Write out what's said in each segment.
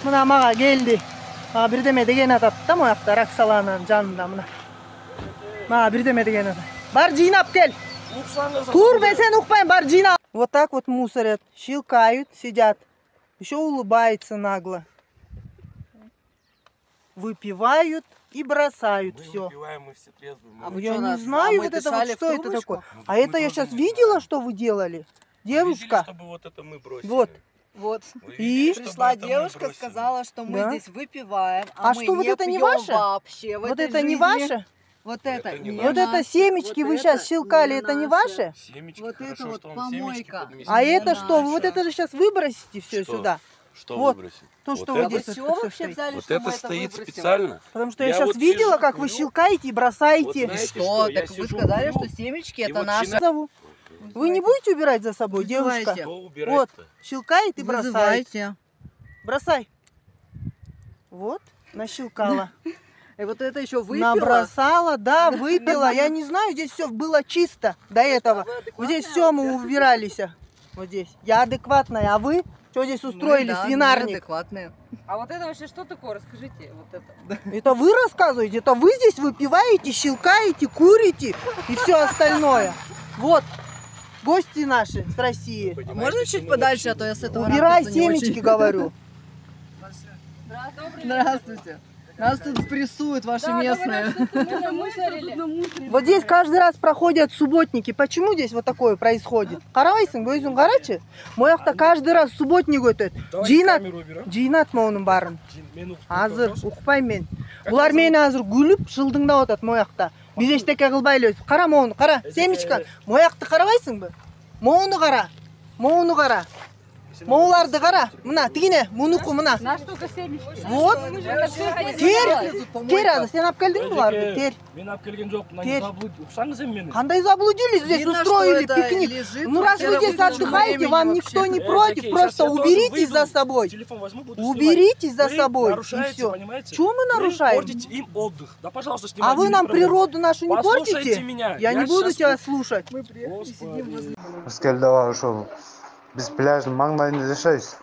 Мына мага келди. Мага бирдеме деген атат да моякта Роксолананын жанында мына. Мага бирдеме деген атат. Бар жыйнап кел. Тур, мен сени укпайм, бар жыйнап. Вот так вот мусорят, щелкают, сидят. Еще улыбаются нагло. Выпивают и бросают все. Выпиваем, мы все трезвые. Я не знаю, вот это вот, что это такое. А это я сейчас видела, что вы делали. Девушка. Видели, чтобы вот это мы бросили. Вот. И пришла девушка, сказала, что мы здесь выпиваем, а мы что, вот не это не пьем ваше? вообще. Вот это не ваше? Вот это Вот это семечки вы сейчас щелкали, это не ваше? Семечки, вот хорошо, это вот что он семечки помойка. подместил. А это что? Вы вот это же сейчас выбросите все Что? сюда. Что Вот. выбросить? То, Вот что это? вы здесь С чего всё вообще стоит. взяли, Вот что мы это это стоит выбросим? специально. Потому что я Я сейчас вот видела, сижу, как вы курю. щелкаете и бросаете. Вот И знаете что? я Так вы сижу, сказали, курю, что семечки и это вот наши. Зову. Вы не будете убирать за собой, девушка? Вызывайте. Что Вот, убирать-то? щелкает и бросает. Вызывайте. Бросай. Вот, нащелкала. И вот это еще выпила. Набросала, да, выпила. Я не знаю, здесь все было чисто до этого. Вот здесь все мы убирались. Вот здесь. Я адекватная, а вы? Что здесь устроили, Мы, да, свинарник? мы адекватные. А вот это вообще что такое? Расскажите. Вот это. Это вы рассказываете? Это вы здесь выпиваете, щелкаете, курите и все остальное. Вот, гости наши с России. Можно чуть подальше, а то я с этого Убирай ракурса не семечки, очень. говорю. Здравствуйте. Нас тут прессуют ваши местные. Вот здесь каждый раз проходят субботники. Почему здесь вот такое происходит? Қарабайсың, өзің қарашы. Мояқта каждый раз субботник өтеді. Жинат моның барын. Азыр ұқпайм мен. Бұлар мені азыр күліп, жылдыңдап отады мояқта. Біз ештеке қылбайлы өзі. Қара моуны, қара. Семечка. Мояқты қарабайсың бі? Моуны қара. Моуны қара. Моуларды қара. Мына, тигіне, мұнықты мына. На штука семечки. Вот. Тер ады. Сен алып келдің бұларды? Тер. Мен алып келген жоқпын. Тер. Ұқсаңыз мені. Қандай заблудились, здесь Видно, устроили что это пикник. лежит Ну раз вы вчера здесь выключенного отдыхаете, вам времени никто вообще. не против, просто уберитесь за собой. Телефон возьму, буду Уберитесь за Вы собой, и нарушаете, все. понимаете? Чего мы нарушаем? Вы портите им отдых. Да, пожалуйста, А снимайте. вы без нам проблем. природу нашу не Послушайте портите? меня. Я не буду щас- тебя слушать. Скелдава ошол биз пляждын маңдайында жашайбыз.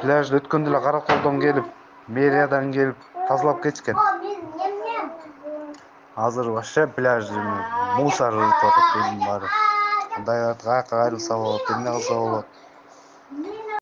Пляжды өткөндө эле Караколдон келип, мэриядан келип тазалап кетишкен. Азыр вообще пляжды мусор ырытып атат өзүнүн баары. Кандай каяка кайрылса болот, эмне кылса болот.